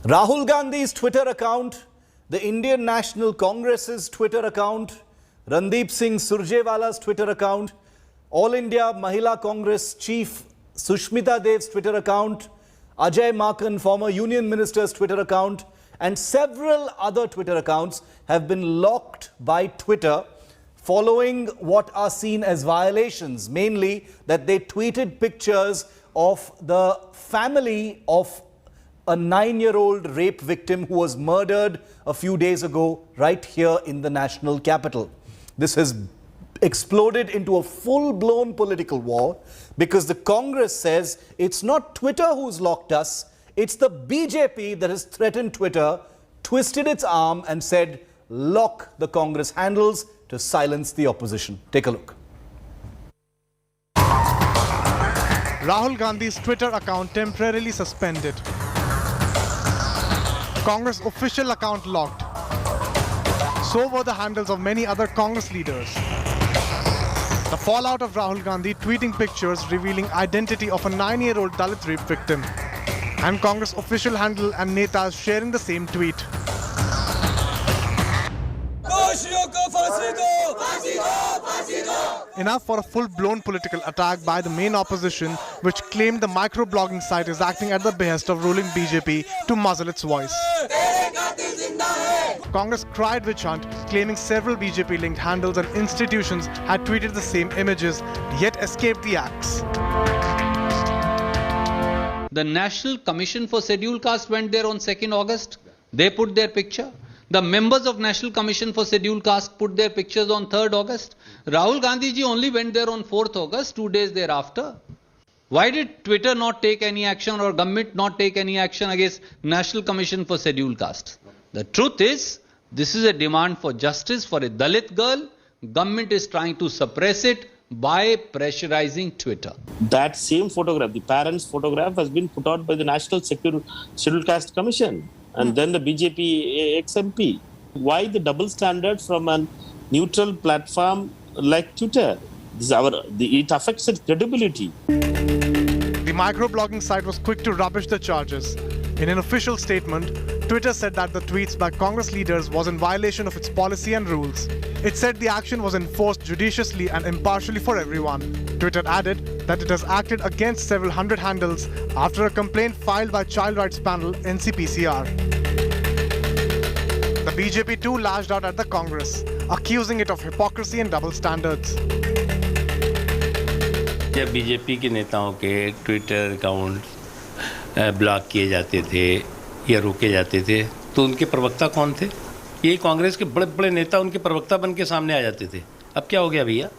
Rahul Gandhi's Twitter account, the Indian National Congress's Twitter account, Randeep Singh Surjewala's Twitter account, All India Mahila Congress Chief Sushmita Dev's Twitter account, Ajay Maken, former Union Minister's Twitter account, and several other Twitter accounts have been locked by Twitter following what are seen as violations, mainly that they tweeted pictures of the family of a 9-year-old rape victim who was murdered a few days ago right here in the national capital. This has exploded into a full-blown political war because the Congress says it's not Twitter who's locked us, it's the BJP that has threatened Twitter, twisted its arm and said, lock the Congress handles to silence the opposition. Take a look. Rahul Gandhi's Twitter account temporarily suspended. Congress official account locked. So were the handles of many other Congress leaders. The fallout of Rahul Gandhi tweeting pictures revealing identity of a 9-year-old Dalit rape victim. And Congress official handle and netas sharing the same tweet. Enough for a full-blown political attack by the main opposition, which claimed the microblogging site is acting at the behest of ruling BJP to muzzle its voice. Congress cried witch hunt, claiming several BJP-linked handles and institutions had tweeted the same images, yet escaped the axe. The National Commission for Scheduled Caste went there on 2nd August. They put their picture. The members of National Commission for Scheduled Caste put their pictures on 3rd August. Rahul Gandhi ji only went there on 4th August, 2 days thereafter. Why did Twitter not take any action or government not take any action against National Commission for Scheduled Caste? The truth is, this is a demand for justice for a Dalit girl. Government is trying to suppress it by pressurizing Twitter. That same photograph, the parents' photograph, has been put out by the National Scheduled Caste Commission and then the BJP ex-MP. Why the double standard from a neutral platform like Twitter? It affects its credibility. The microblogging site was quick to rubbish the charges. In an official statement, Twitter said that the tweets by Congress leaders was in violation of its policy and rules. It said the action was enforced judiciously and impartially for everyone. Twitter added that it has acted against several hundred handles after a complaint filed by child rights panel NCPCR. The BJP too lashed out at the Congress, accusing it of hypocrisy and double standards. जब BJP के नेताओं के Twitter account block किए जाते थे या रोके जाते थे तो उनके प्रवक्ता कौन थे? ये कांग्रेस के बड़े-बड़े नेता उनके प्रवक्ता बन के सामने आ जाते थे. अब क्या हो गया भैया?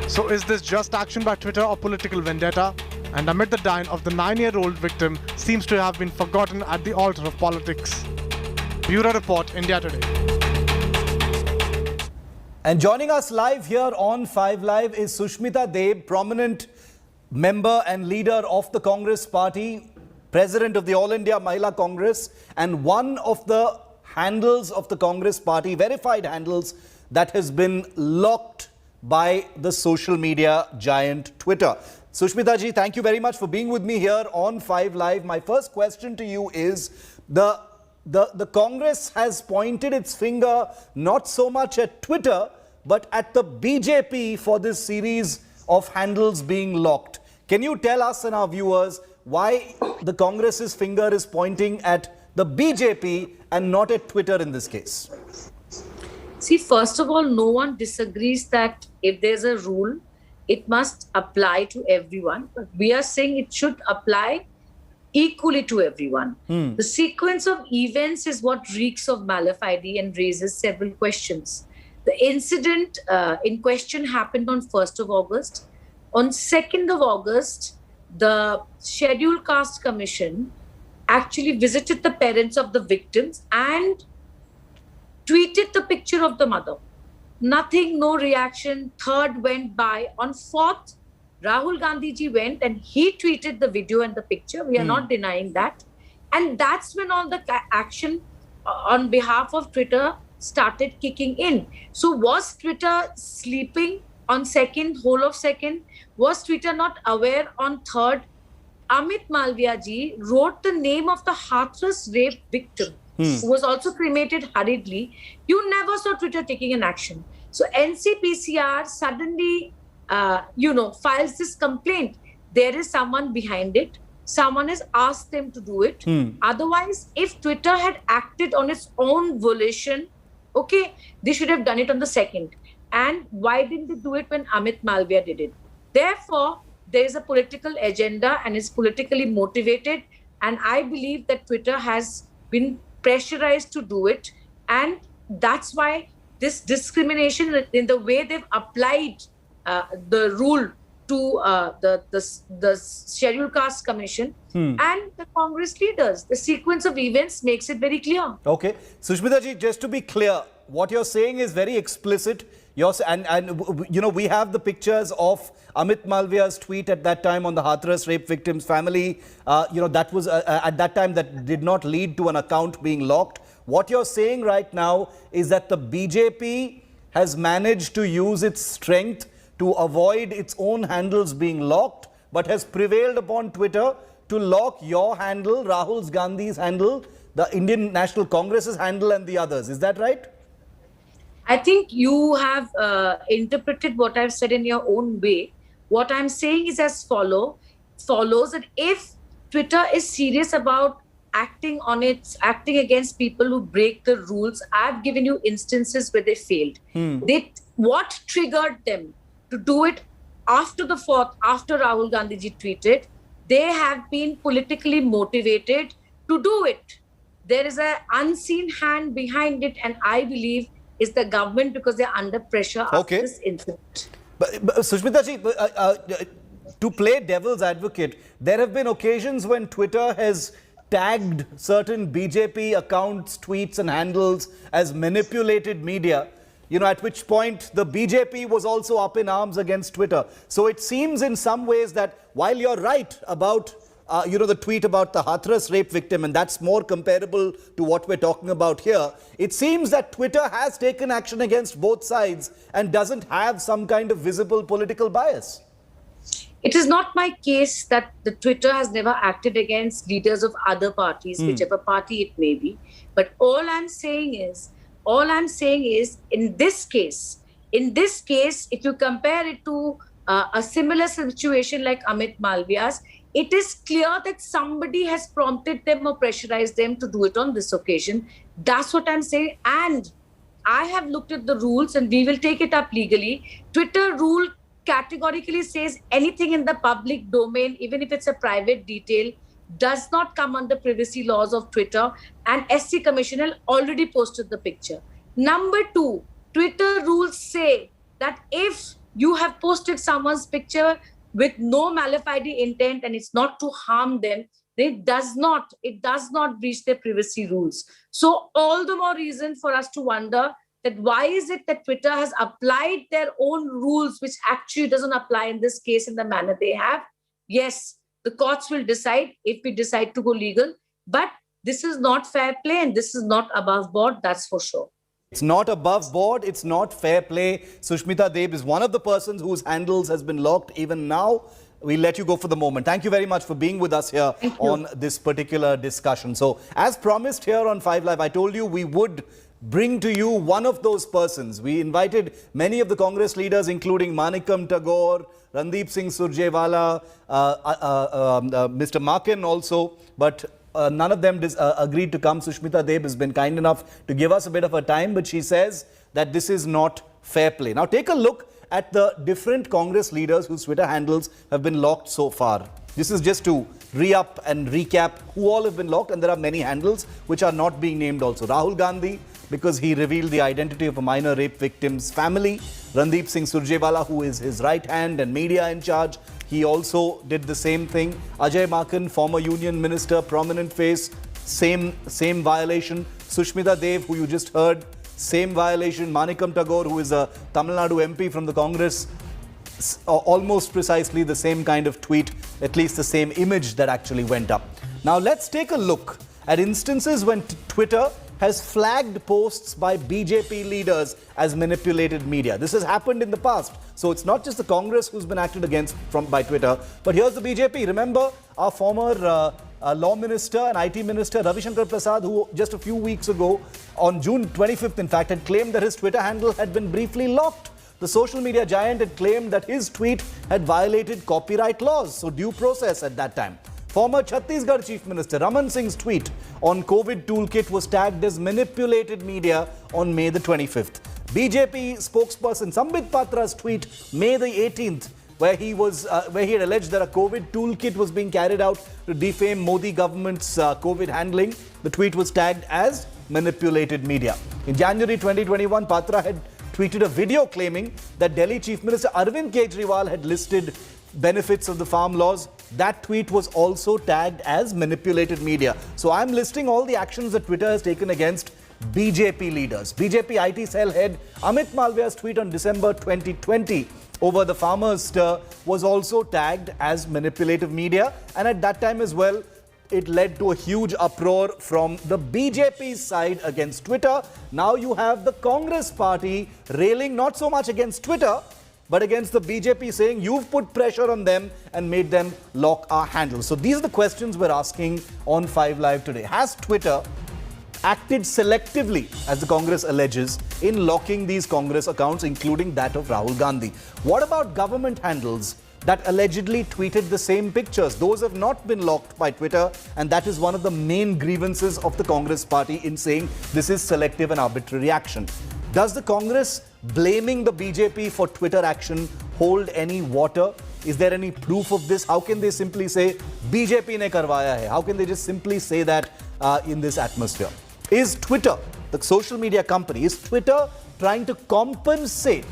So is this just action by Twitter or political vendetta? And amid the dying of the 9-year-old victim seems to have been forgotten at the altar of politics. Bureau Report, India Today. And joining us live here on 5 Live is Sushmita Dev, prominent member and leader of the Congress Party, president of the All India Mahila Congress, and one of the handles of the Congress Party, verified handles, that has been locked by the social media giant Twitter. Sushmita ji, thank you very much for being with me here on 5 Live. My first question to you is, the Congress has pointed its finger not so much at Twitter, but at the BJP for this series of handles being locked. Can you tell us and our viewers why the Congress's finger is pointing at the BJP and not at Twitter in this case? See, first of all, no one disagrees that if there's a rule, it must apply to everyone. But we are saying it should apply equally to everyone. The sequence of events is what reeks of malafide and raises several questions. The incident in question happened on 1st of August. On 2nd of August, the Scheduled Caste Commission actually visited the parents of the victims and tweeted the picture of the mother. Nothing, no reaction. 3rd went by. On 4th, Rahul Gandhi ji went and he tweeted the video and the picture. We are not denying that. And that's when all the action on behalf of Twitter started kicking in. So was Twitter sleeping on 2nd, whole of 2nd? Was Twitter not aware on 3rd Amit Malviya ji wrote the name of the Hathras rape victim who was also cremated hurriedly. You never saw Twitter taking an action. So NCPCR suddenly, files this complaint. There is someone behind it. Someone has asked them to do it. Otherwise, if Twitter had acted on its own volition, okay, they should have done it on the second. And why didn't they do it when Amit Malviya did it? Therefore, there is a political agenda and it's politically motivated. And I believe that Twitter has been pressurized to do it. And that's why this discrimination in the way they've applied the rule to the Scheduled Caste Commission and the Congress leaders. The sequence of events makes it very clear. Okay. Sushmita ji, just to be clear, what you're saying is very explicit. We have the pictures of Amit Malviya's tweet at that time on the Hathras rape victims' family. That was at that time that did not lead to an account being locked. What you're saying right now is that the BJP has managed to use its strength to avoid its own handles being locked, but has prevailed upon Twitter to lock your handle, Rahul Gandhi's handle, the Indian National Congress's handle, and the others. Is that right? I think you have interpreted what I've said in your own way. What I'm saying is as follows that if Twitter is serious about acting against people who break the rules, I've given you instances where they failed. What triggered them to do it after the 4th, after Rahul Gandhi ji tweeted? They have been politically motivated to do it. There is an unseen hand behind it, and I believe is the government, because they're under pressure after this incident. But Sushmita ji, to play devil's advocate, there have been occasions when Twitter has tagged certain BJP accounts, tweets and handles as manipulated media, at which point the BJP was also up in arms against Twitter. So it seems in some ways that while you're right about the tweet about the Hathras rape victim, and that's more comparable to what we're talking about here, it seems that Twitter has taken action against both sides and doesn't have some kind of visible political bias. It is not my case that the Twitter has never acted against leaders of other parties, whichever party it may be. But all I'm saying is, in this case, if you compare it to a similar situation like Amit Malviya's, it is clear that somebody has prompted them or pressurized them to do it on this occasion. That's what I'm saying. And I have looked at the rules and we will take it up legally. Twitter rule categorically says anything in the public domain, even if it's a private detail, does not come under privacy laws of Twitter. And SC Commissioner already posted the picture. Number 2, Twitter rules say that if you have posted someone's picture with no malafide intent and it's not to harm them, it does not breach their privacy rules. So all the more reason for us to wonder that why is it that Twitter has applied their own rules, which actually doesn't apply in this case in the manner they have. Yes, the courts will decide if we decide to go legal, but this is not fair play and this is not above board, that's for sure. It's not above board, it's not fair play. Sushmita Deb is one of the persons whose handles has been locked even now. We'll let you go for the moment. Thank you very much for being with us here on this particular discussion. So, as promised here on 5 Live, I told you we would bring to you one of those persons. We invited many of the Congress leaders, including Manikam Tagore, Randeep Singh Surjewala, Mr. Makin also, but none of them agreed to come. Sushmita Deb has been kind enough to give us a bit of her time, but she says that this is not fair play. Now take a look at the different Congress leaders whose Twitter handles have been locked so far. This is just to re-up and recap who all have been locked, and there are many handles which are not being named also. Rahul Gandhi, because he revealed the identity of a minor rape victim's family. Randeep Singh Surjewala, who is his right hand and media in charge, he also did the same thing. Ajay Makan, former union minister, prominent face, same violation. Sushmita Deb, who you just heard, same violation. Manikam Tagore, who is a Tamil Nadu MP from the Congress, almost precisely the same kind of tweet, at least the same image that actually went up. Now let's take a look at instances when Twitter has flagged posts by BJP leaders as manipulated media. This has happened in the past. So it's not just the Congress who's been acted against by Twitter, but here's the BJP. Remember our former Law Minister and IT Minister Ravi Shankar Prasad, who just a few weeks ago, on June 25th in fact, had claimed that his Twitter handle had been briefly locked. The social media giant had claimed that his tweet had violated copyright laws, so due process at that time. Former Chhattisgarh Chief Minister Raman Singh's tweet on COVID toolkit was tagged as manipulated media on May the 25th. BJP spokesperson Sambit Patra's tweet, May the 18th, where he had alleged that a COVID toolkit was being carried out to defame Modi government's COVID handling. The tweet was tagged as manipulated media. In January 2021, Patra had tweeted a video claiming that Delhi Chief Minister Arvind Kejriwal had listed benefits of the farm laws. That tweet was also tagged as manipulated media. So I'm listing all the actions that Twitter has taken against BJP leaders. BJP IT cell head Amit Malviya's tweet on December 2020 over the farmers' stir was also tagged as manipulative media, and at that time as well, it led to a huge uproar from the BJP side against Twitter. Now you have the Congress party railing not so much against Twitter, but against the BJP, saying you've put pressure on them and made them lock our handles. So these are the questions we're asking on 5 Live today. Has Twitter acted selectively, as the Congress alleges, in locking these Congress accounts, including that of Rahul Gandhi? What about government handles that allegedly tweeted the same pictures? Those have not been locked by Twitter, and that is one of the main grievances of the Congress party in saying this is selective and arbitrary action. Does the Congress blaming the BJP for Twitter action hold any water? Is there any proof of this? How can they simply say BJP ne karwaya hai? How can they just simply say that in this atmosphere? Is Twitter, the social media company, is Twitter trying to compensate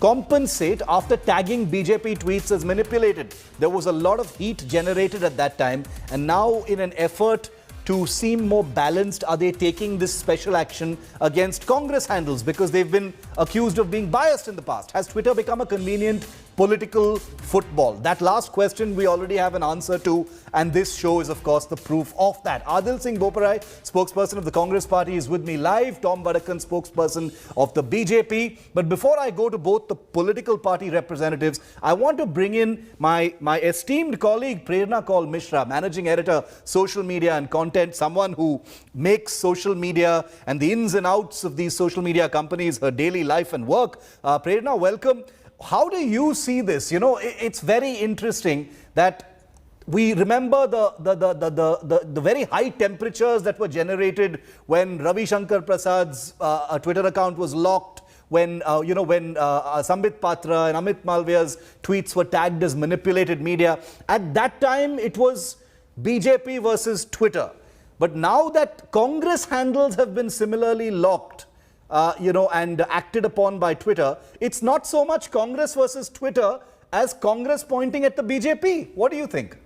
after tagging BJP tweets as manipulated? There was a lot of heat generated at that time, and now in an effort to seem more balanced, are they taking this special action against Congress handles because they've been accused of being biased in the past? Has Twitter become a convenient political football? That last question we already have an answer to, and this show is of course the proof of that. Adil Singh Boparai, spokesperson of the Congress party, is with me live. Tom Vadakan, spokesperson of the BJP. But before I go to both the political party representatives, I want to bring in my esteemed colleague Prerna Kaul Mishra, managing editor, social media and content, someone who makes social media and the ins and outs of these social media companies her daily life and work. Prerna, welcome. How do you see this? You know, it's very interesting that we remember the very high temperatures that were generated when Ravi Shankar Prasad's Twitter account was locked, when Sambit Patra and Amit Malviya's tweets were tagged as manipulated media. At that time, it was BJP versus Twitter. But now that Congress handles have been similarly locked, and acted upon by Twitter, it's not so much Congress versus Twitter as Congress pointing at the BJP. What do you think?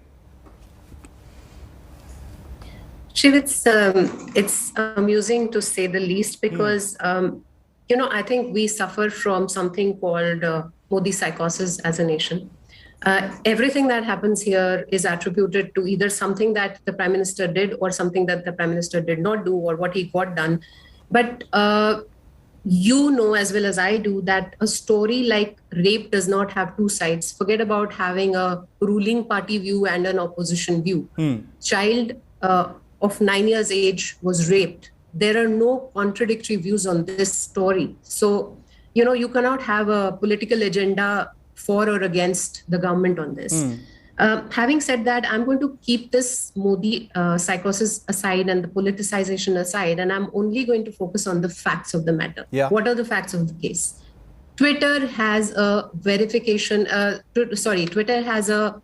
Shiv, it's amusing to say the least because, I think we suffer from something called Modi psychosis as a nation. Everything that happens here is attributed to either something that the Prime Minister did or something that the Prime Minister did not do or what he got done. But you know as well as I do that a story like rape does not have two sides. Forget about having a ruling party view and an opposition view. Child of 9 years age was raped. There are no contradictory views on this story. So, you cannot have a political agenda for or against the government on this. Having said that, I'm going to keep this Modi psychosis aside and the politicization aside, and I'm only going to focus on the facts of the matter. Yeah. What are the facts of the case? Twitter has a Twitter has a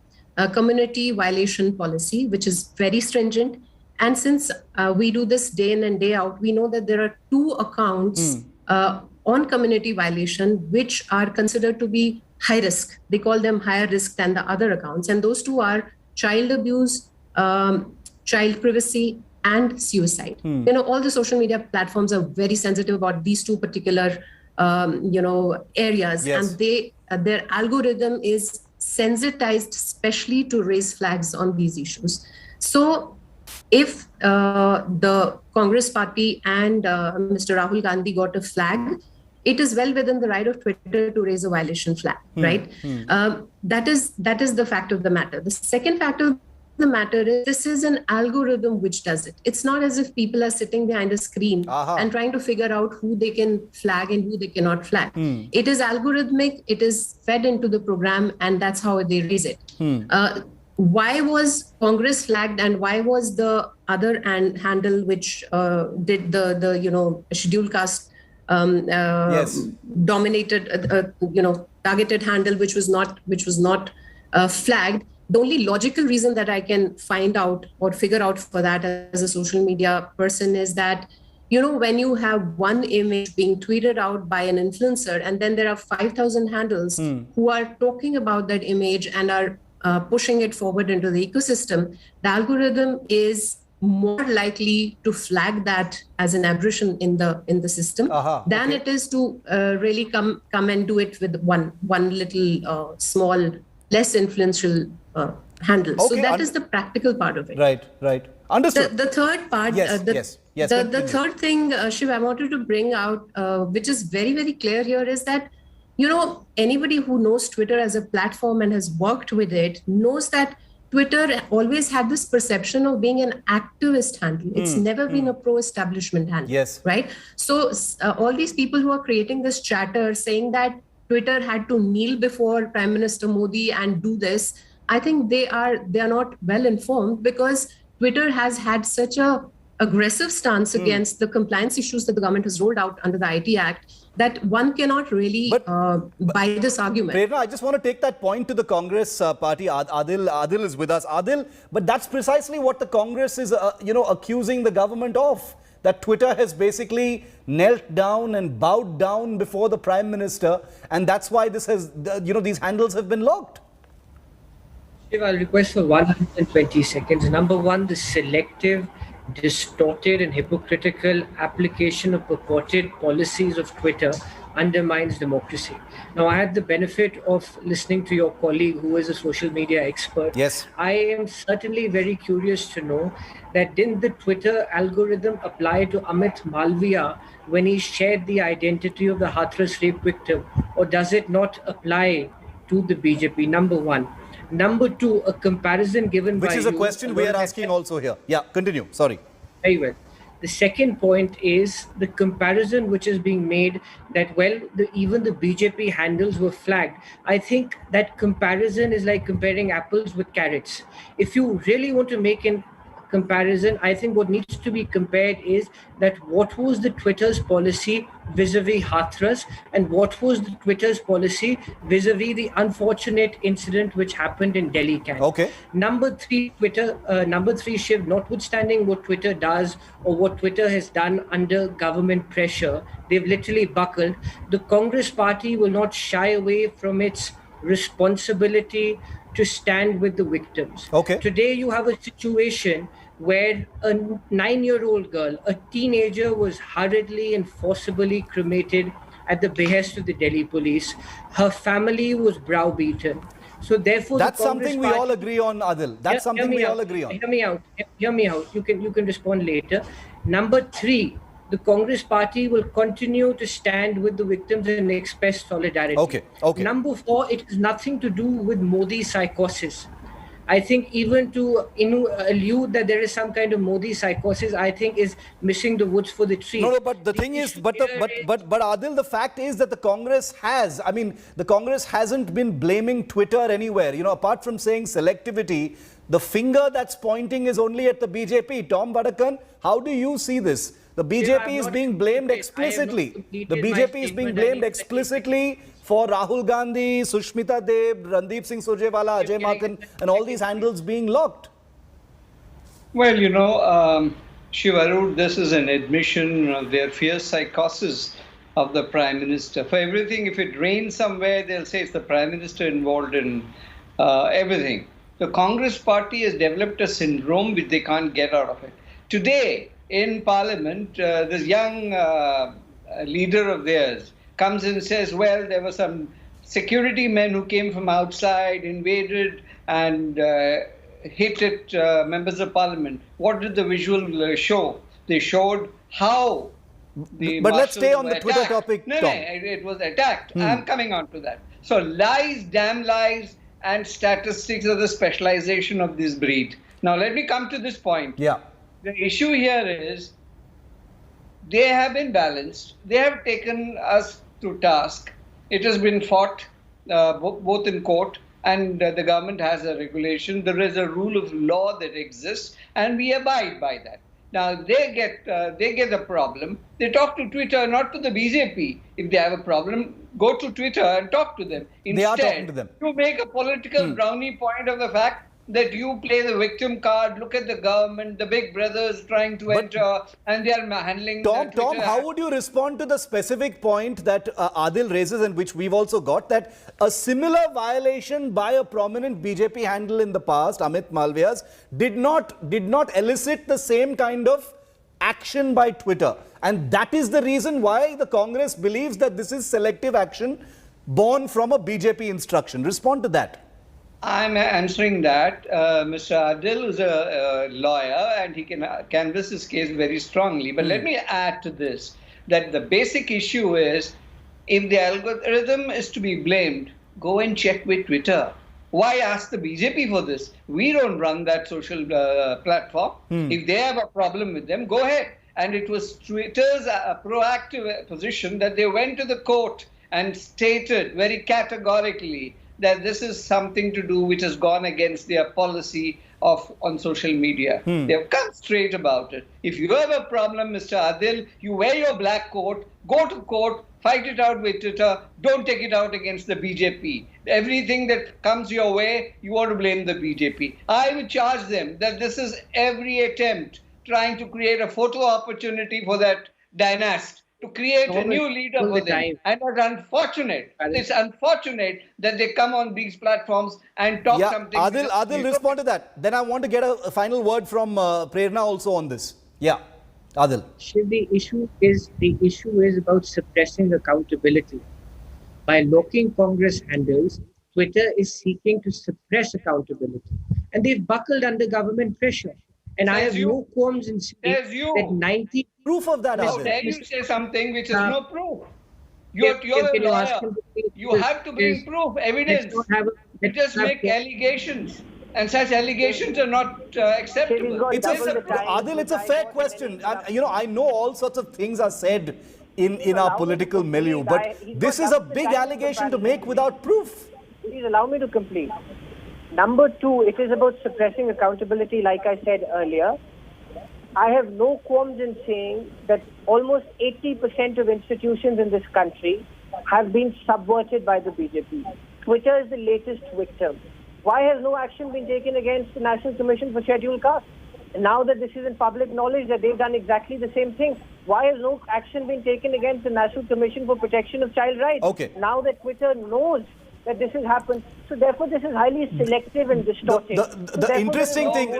community violation policy, which is very stringent. And since we do this day in and day out, we know that there are 2 accounts on community violation, which are considered to be high risk. They call them higher risk than the other accounts. And those 2 are child abuse, child privacy, and suicide. All the social media platforms are very sensitive about these 2 particular, areas. Yes. And their algorithm is sensitized especially to raise flags on these issues. So if the Congress party and Mr. Rahul Gandhi got a flag, it is well within the right of Twitter to raise a violation flag, right? That is the fact of the matter. The second fact of the matter is this is an algorithm which does it. It's not as if people are sitting behind a screen and trying to figure out who they can flag and who they cannot flag. It is algorithmic. It is fed into the program, and that's how they raise it. Why was Congress flagged, and why was the other handle which did the scheduled caste dominated targeted handle which was not flagged? The only logical reason that I can find out or figure out for that as a social media person is that, when you have one image being tweeted out by an influencer and then there are 5,000 handles who are talking about that image and are pushing it forward into the ecosystem, the algorithm is more likely to flag that as an aberration in the system than it is to really come and do it with one little small, less influential handle. So that is the practical part of it. Right. Understood. The third part, the third thing, Shiv, I wanted to bring out, which is very, very clear here, is that anybody who knows Twitter as a platform and has worked with it knows that Twitter always had this perception of being an activist handle. It's never been a pro-establishment handle. Yes. Right? So all these people who are creating this chatter saying that Twitter had to kneel before Prime Minister Modi and do this, I think they are not well informed, because Twitter has had such a aggressive stance against the compliance issues that the government has rolled out under the IT Act that one cannot really buy this argument. Prerna, I just want to take that point to the Congress party. Adil is with us. Adil, but that's precisely what the Congress is, accusing the government of. That Twitter has basically knelt down and bowed down before the Prime Minister, and that's why this has, these handles have been locked. I'll request for 120 seconds. Number one, the selective, distorted and hypocritical application of purported policies of Twitter undermines democracy. Now, I had the benefit of listening to your colleague who is a social media expert. Yes. I am certainly very curious to know that didn't the Twitter algorithm apply to Amit Malviya when he shared the identity of the Hathras rape victim, or does it not apply to the BJP? Number one. Number two, a comparison given by you. Which is a question we are asking also here. Yeah, continue. Sorry. Very well. The second point is the comparison which is being made that, even the BJP handles were flagged. I think that comparison is like comparing apples with carrots. If you really want to make an comparison, I think what needs to be compared is that what was the Twitter's policy vis-a-vis Hathras and what was the Twitter's policy vis-a-vis the unfortunate incident which happened in Delhi camp. Okay. Number three, Shiv, notwithstanding what Twitter does or what Twitter has done under government pressure, they've literally buckled. The Congress party will not shy away from its responsibility to stand with the victims. Okay. Today you have a situation where a 9-year-old girl, a teenager, was hurriedly and forcibly cremated at the behest of the Delhi police. Her family was browbeaten. So therefore, that's something we all agree on, Adil. That's something we all agree on. Hear me out. You can respond later. Number three, the Congress party will continue to stand with the victims and express solidarity. Okay. Number four, it has nothing to do with Modi psychosis. I think even to allude that there is some kind of Modi psychosis, I think is missing the woods for the trees. No, but the thing is, but Adil, the fact is that the Congress hasn't been blaming Twitter anywhere. Apart from saying selectivity, the finger that's pointing is only at the BJP. Tom Badakan, how do you see this? The BJP is being blamed explicitly. The BJP is being blamed explicitly for Rahul Gandhi, Sushmita Dev, Randeep Singh Surjewala, Ajay Maken, and all these handles being locked. Well, Shiv Arur, this is an admission of their fierce psychosis of the Prime Minister. For everything, if it rains somewhere, they'll say it's the Prime Minister involved in everything. The Congress party has developed a syndrome which they can't get out of it. Today, in Parliament, this young leader of theirs comes and says, well, there were some security men who came from outside, invaded, and hit at members of parliament. What did the visual show? They showed how the But let's stay marshals on the were Twitter attacked. topic, No, Tom. it was attacked. I'm coming on to that. So lies, damn lies, and statistics are the specialization of this breed. Now let me come to this point. Yeah. The issue here is they have been balanced. They have taken us to task. It has been fought both in court, and the government has a regulation. There is a rule of law that exists, and we abide by that. Now they get a problem. They talk to Twitter, not to the BJP. If they have a problem, go to Twitter and talk to them. They are talking to them. You make a political brownie point of the fact that you play the victim card. Look at the government, the big brothers trying to enter, and they are handling. Tom, Twitter. how would you respond to the specific point that Adil raises, and which we've also got, that a similar violation by a prominent BJP handle in the past, Amit Malviya's, did not elicit the same kind of action by Twitter, and that is the reason why the Congress believes that this is selective action born from a BJP instruction. Respond to that. I'm answering that. Mr. Adil is a lawyer and he can canvass his case very strongly. But let me add to this, that the basic issue is, if the algorithm is to be blamed, go and check with Twitter. Why ask the BJP for this? We don't run that social platform. If they have a problem with them, go ahead. And it was Twitter's proactive position that they went to the court and stated very categorically that this is something to do which has gone against their policy on social media. They have come straight about it. If you have a problem, Mr. Adil, you wear your black coat, go to court, fight it out with Twitter, don't take it out against the BJP. Everything that comes your way, you want to blame the BJP. I would charge them that this is every attempt trying to create a photo opportunity for that dynast, to create a new leader for them. And it's unfortunate that they come on these platforms and talk something. Adil, respond to that. Then I want to get a final word from Prerna also on this. Yeah, Adil. The issue is about suppressing accountability. By locking Congress handles, Twitter is seeking to suppress accountability. And they've buckled under government pressure. And I have no qualms in saying that 90... Proof of that, How dare you say something which is no proof? You're a lawyer. You have to bring proof, evidence. You just make allegations. And such allegations are not acceptable. Adil, it's a fair question. I know all sorts of things are said in our political milieu, but this is a big allegation to make without proof. Please allow me to complete. Number two, it is about suppressing accountability, like I said earlier. I have no qualms in saying that almost 80% of institutions in this country have been subverted by the BJP. Twitter is the latest victim. Why has no action been taken against the National Commission for Scheduled Castes? Now that this is in public knowledge that they've done exactly the same thing, why has no action been taken against the National Commission for Protection of Child Rights? Okay. Now that Twitter knows that this has happened, so therefore this is highly selective and distorting. The interesting thing...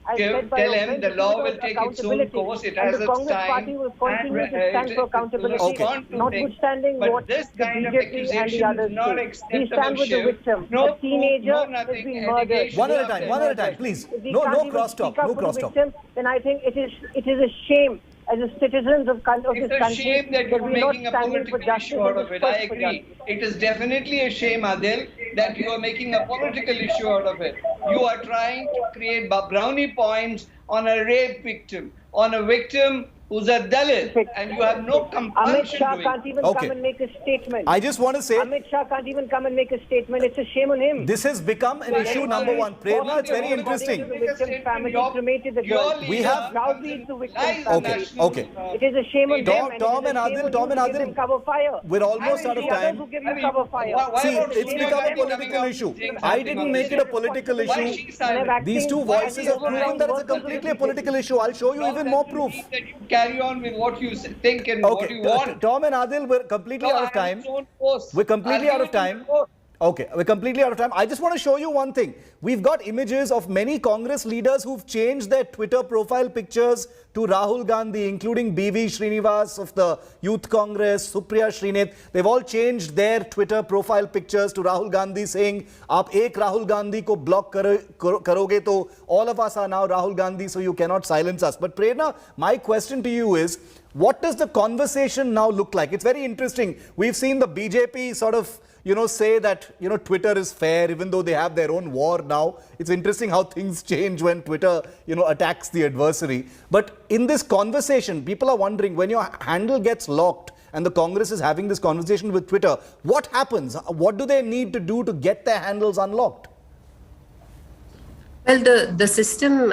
Tell him the law will take its own course. It has its time. The Congress Party will continue to stand for accountability, notwithstanding what the BJP and the others do. We stand with the victim. A teenager has been murdered. One at a time, please. No crosstalk. No crosstalk. Then I think it is a shame as a citizens of this country. It's a shame that you're making a political issue out of it. I agree. It is definitely a shame, Adil, that you are making a political issue out of it. You are trying to create brownie points on a rape victim, on a victim who's a Dalit, and you have no compunction. Amit Shah can't even come and make a statement. I just want to say... Amit Shah can't even come and make a statement. It's a shame on him. This has become an issue number one. Prerna, it's very interesting. The victim's family cremated the girl. We have... Proudly the victim's family. Okay. It is a shame on them. Tom and Adil, cover fire. We're almost out of time. Who give you cover fire? See, it's become a political issue. I didn't make it a political issue. These two voices have proven that it's a completely a political issue. I'll show you even more proof. Carry on with what you think and what you want. Tom and Adil, we're completely out of time. We're completely out of time. Okay, we're completely out of time. I just want to show you one thing. we've got images of many Congress leaders who've changed their Twitter profile pictures to Rahul Gandhi, including BV Srinivas of the Youth Congress, Supriya Srinath. They've all changed their Twitter profile pictures to Rahul Gandhi, saying, "Aap ek Rahul Gandhi ko block karoge to all of us are now Rahul Gandhi, so you cannot silence us." But Prerna, my question to you is, what does the conversation now look like? It's very interesting. We've seen the BJP sort of, say that, Twitter is fair, even though they have their own war now. It's interesting how things change when Twitter, attacks the adversary. But in this conversation, people are wondering, when your handle gets locked and the Congress is having this conversation with Twitter, what happens? What do they need to do to get their handles unlocked? Well, the system,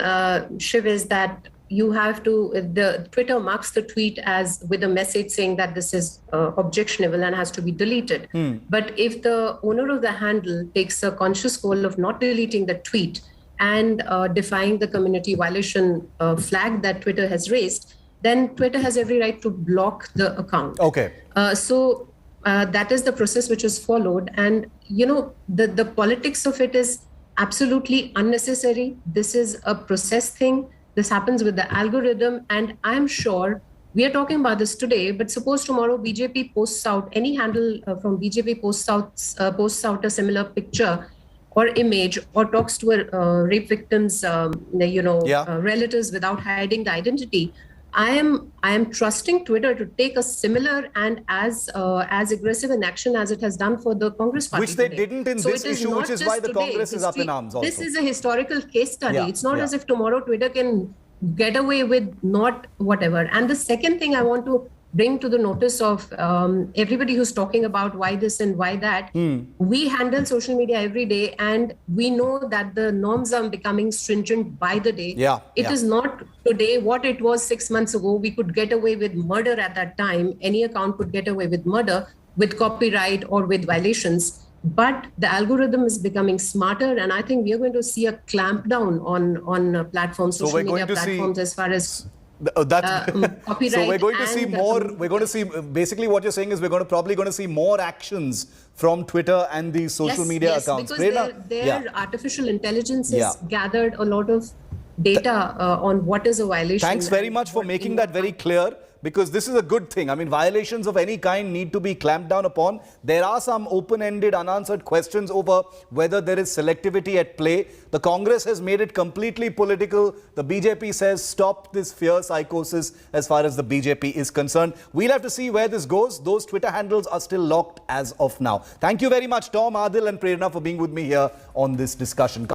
Shiv, is that you have to, the Twitter marks the tweet as with a message saying that this is objectionable and has to be deleted. But if the owner of the handle takes a conscious call of not deleting the tweet and defying the community violation flag that Twitter has raised, then Twitter has every right to block the account. Okay. So that is the process which is followed. And, the politics of it is absolutely unnecessary. This is a process thing. This happens with the algorithm, and I'm sure we are talking about this today, but suppose tomorrow BJP posts out, any handle from BJP posts out a similar picture or image or talks to a rape victim's, relatives without hiding the identity. I am trusting Twitter to take a similar and as aggressive an action as it has done for the Congress party. Which they didn't in this issue, which is why the Congress is up in arms also. This is a historical case study. Yeah, it's not as if tomorrow Twitter can get away with not whatever. And the second thing I want to bring to the notice of everybody who's talking about why this and why that, we handle social media every day, and we know that the norms are becoming stringent by the day. It is not today what it was 6 months ago. We could get away with murder at that time. Any account could get away with murder, with copyright or with violations. But the algorithm is becoming smarter, and I think we are going to see a clampdown on platforms, social media platforms, as far as copyright. So we're going to see more. We're going to see, basically what you're saying is we're probably going to see more actions from Twitter and these social media accounts. Because their artificial intelligence has gathered a lot of data on what is a violation. Thanks very much for making that very clear, because this is a good thing. I mean, violations of any kind need to be clamped down upon. There are some open-ended, unanswered questions over whether there is selectivity at play. The Congress has made it completely political. The BJP says stop this fear psychosis as far as the BJP is concerned. We'll have to see where this goes. Those Twitter handles are still locked as of now. Thank you very much, Tom, Adil and Prerna, for being with me here on this discussion.